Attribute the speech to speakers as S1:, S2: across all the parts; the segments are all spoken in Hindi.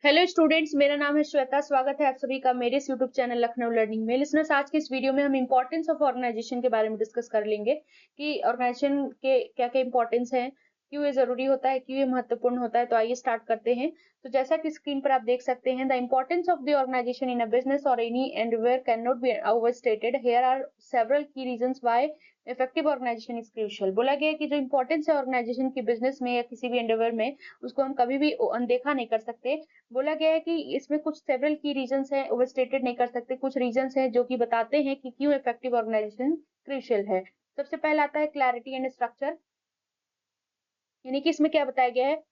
S1: हेलो स्टूडेंट्स, मेरा नाम है श्वेता। स्वागत है आप सभी का मेरे इस यूट्यूब चैनल लखनऊ लर्निंग में। लिसनर्स, आज के इस वीडियो में हम इंपॉर्टेंस ऑफ ऑर्गेनाइजेशन के बारे में डिस्कस कर लेंगे कि ऑर्गेनाइजेशन के क्या क्या इंपॉर्टेंस है, क्यों ये जरूरी होता है, क्यों ये महत्वपूर्ण होता है। तो आइए स्टार्ट करते हैं। तो जैसा कि स्क्रीन पर आप देख सकते हैं, the importance of the organisation in a business और any endeavour can not be overstated. Here are several key reasons why effective organisation is crucial. बोला गया है कि जो इंपॉर्टेंस है ऑर्गेनाइजेशन की बिजनेस में या किसी भी एंडरवेयर में, उसको हम कभी भी अनदेखा नहीं कर सकते। बोला गया है कि इसमें कुछ सेवरल की रीजंस हैं, ओवरस्टेटेड नहीं कर सकते। कुछ रीजंस हैं जो कि बताते हैं कि क्यों इफेक्टिव ऑर्गेनाइजेशन क्रूशियल है। सबसे पहला आता है क्लैरिटी एंड स्ट्रक्चर। यानी कि इसमें क्या बताया गया है,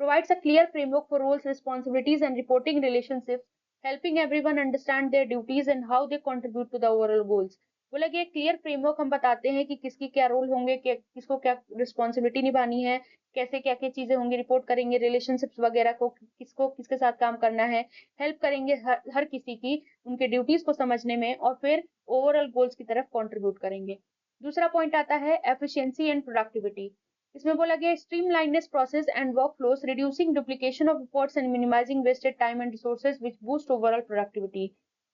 S1: provides a clear framework for roles, responsibilities, and reporting relationships, helping everyone understand their duties and how they contribute to the overall goals. बोला गया क्लियर फ्रेमवर्क हम बताते हैं कि किसकी क्या रोल होंगे, किसको क्या रिस्पॉन्सिबिलिटी निभानी है, कैसे क्या क्या चीजें होंगी, रिपोर्ट करेंगे, रिलेशनशिप्स वगैरह को किसको किसके साथ काम करना है, हेल्प करेंगे हर किसी की उनके ड्यूटीज को समझने में, और फिर ओवरऑल गोल्स की तरफ कंट्रीब्यूट करेंगे। दूसरा पॉइंट आता है एफिशिएंसी एंड प्रोडक्टिविटी। इसमें बोला गया streamlines process and workflows, reducing duplication of efforts and minimising wasted time and resources which boost overall productivity.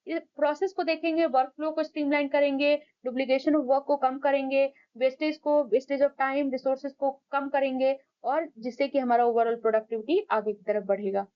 S1: इस प्रोसेस को देखेंगे, वर्कफ्लो को स्ट्रीमलाइन करेंगे, डुप्लीकेशन ऑफ वर्क को कम करेंगे, वेस्टेज ऑफ टाइम रिसोर्सेज को कम करेंगे, और जिससे कि हमारा ओवरऑल प्रोडक्टिविटी आगे की तरफ बढ़ेगा।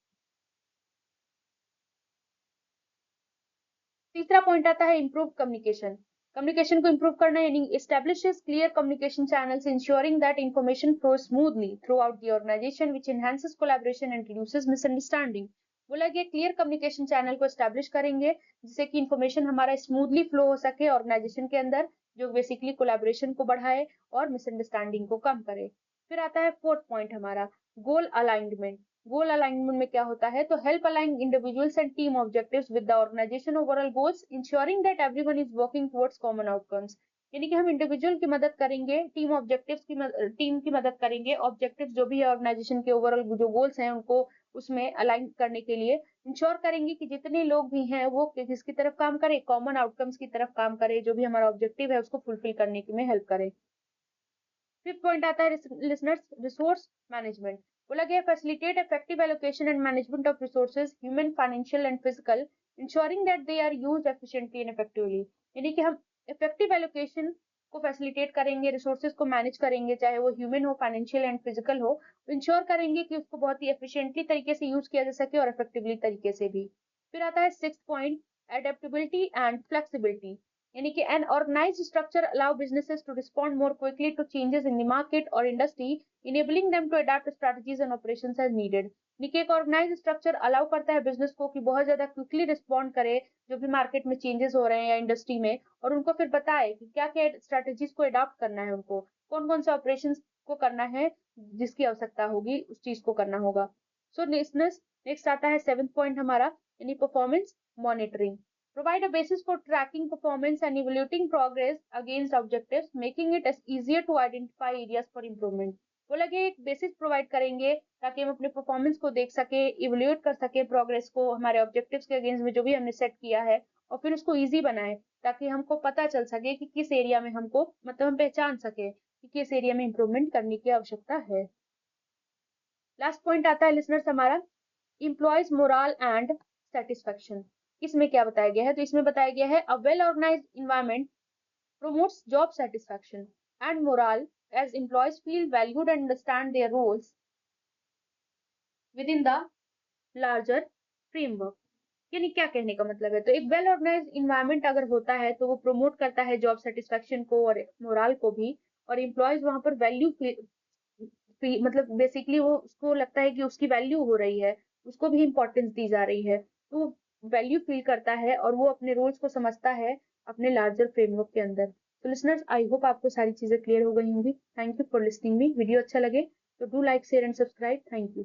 S1: तीसरा पॉइंट आता है इम्प्रूव कम्युनिकेशन। कम्युनिकेशन को इम्प्रूव करना यानी establishes clear communication channels, ensuring that information flow smoothly throughout the organisation which enhances collaboration and reduces misunderstanding. बोला गया क्लियर कम्युनिकेशन चैनल को एस्टेब्लिश करेंगे जिससे कि इंफॉर्मेशन हमारा स्मूथली फ्लो हो सके ऑर्गेनाइजेशन के अंदर, जो बेसिकली कोलैबोरेशन को बढ़ाए और मिसअंडरस्टैंडिंग को कम करे। फिर आता है फोर्थ पॉइंट हमारा, गोल अलाइनमेंट। गोल अलाइनमेंट में क्या होता है, तो help align individuals and team objectives with the organisation overall goals, ensuring that everyone is working towards common outcomes. यानी कि हम इंडिविजुअल की मदद करेंगे, टीम ऑब्जेक्टिव्स की टीम की मदद करेंगे, ऑब्जेक्टिव्स जो भी है ऑर्गेनाइजेशन के ओवरऑल जो गोल्स हैं उनको उसमें अलाइन करने के लिए इंश्योर करेंगे कि जितने लोग भी हैं वो किसकी तरफ काम करें, कॉमन आउटकम्स की तरफ काम करें, जो भी हमारा ऑब्जेक्टिव है उसको फुलफिल करने में हेल्प करें। फिफ्थ पॉइंट आता है लिसनर्स रिसोर्स मैनेजमेंट। बोला गया facilitate effective allocation and management of resources, human, financial and physical, ensuring that they are used efficiently and effectively. यानी कि हम इफेक्टिव एलोकेशन को फैसिलिटेट करेंगे, रिसोर्सेज को मैनेज करेंगे, चाहे वो ह्यूमन हो, फाइनेंशियल एंड फिजिकल हो, इंश्योर करेंगे कि उसको बहुत ही एफिशिएंटली तरीके से यूज किया जा सके और इफेक्टिवली तरीके से भी। फिर आता है six point, adaptability and flexibility. यानी कि an organized structure allow businesses to respond more quickly to changes in the market or industry, enabling them to adapt strategies and operations as needed। यानी कि एक ऑर्गेनाइज स्ट्रक्चर अलाउ करता है बिजनेस को कि बहुत ज्यादा क्विकली रिस्पॉन्ड करे जो भी मार्केट में चेंजेस हो रहे हैं या इंडस्ट्री में, और उनको फिर बताए कि क्या क्या स्ट्रेटेजीज को अडॉप्ट करना है, उनको कौन कौन से ऑपरेशन को करना है, जिसकी आवश्यकता होगी उस चीज को करना होगा। सो नेक्स्ट आता है सेवेंथ पॉइंट हमारा, यानी performance monitoring. Provide a basis for tracking performance and evaluating progress against objectives, making it as easier to identify areas for improvement। बोला कि एक बेसिस प्रोवाइड करेंगे ताकि हम अपने परफॉर्मेंस को देख सके, इवेल्युएट कर सके प्रोग्रेस को, हमारे ऑब्जेक्टिव्स के अगेंस्ट में जो भी हमने सेट किया है, और फिर उसको इजी बनाए ताकि हमको पता चल सके कि किस एरिया में हमको, मतलब हम पहचान सके कि किस एरिया में इंप्रूवमेंट करने की आवश्यकता है। लास्ट पॉइंट आता है लिसनर्स हमारा, एम्प्लॉयज मोरल एंड सेटिस्फेक्शन। इसमें क्या बताया गया है, तो इसमें बताया गया है a well organised environment promotes job satisfaction and morale as employees feel valued and understand their roles within the larger framework। यानी क्या कहने का मतलब है, तो एक वेल ऑर्गेनाइज्ड इन्वायरमेंट अगर होता है तो वो प्रमोट करता है जॉब सेटिस्फेक्शन को और मोरल को भी, और एम्प्लॉयज वहां पर वैल्यू मतलब बेसिकली वो उसको लगता है कि उसकी वैल्यू हो रही है, उसको भी इम्पोर्टेंस दी जा रही है, तो वैल्यू फील करता है और वो अपने रोल्स को समझता है अपने लार्जर फ्रेमवर्क के अंदर। तो लिसनर्स, आई होप आपको सारी चीजें क्लियर हो गई होंगी। Thank you for listening me. Video अच्छा लगे तो do like share and subscribe. Thank you.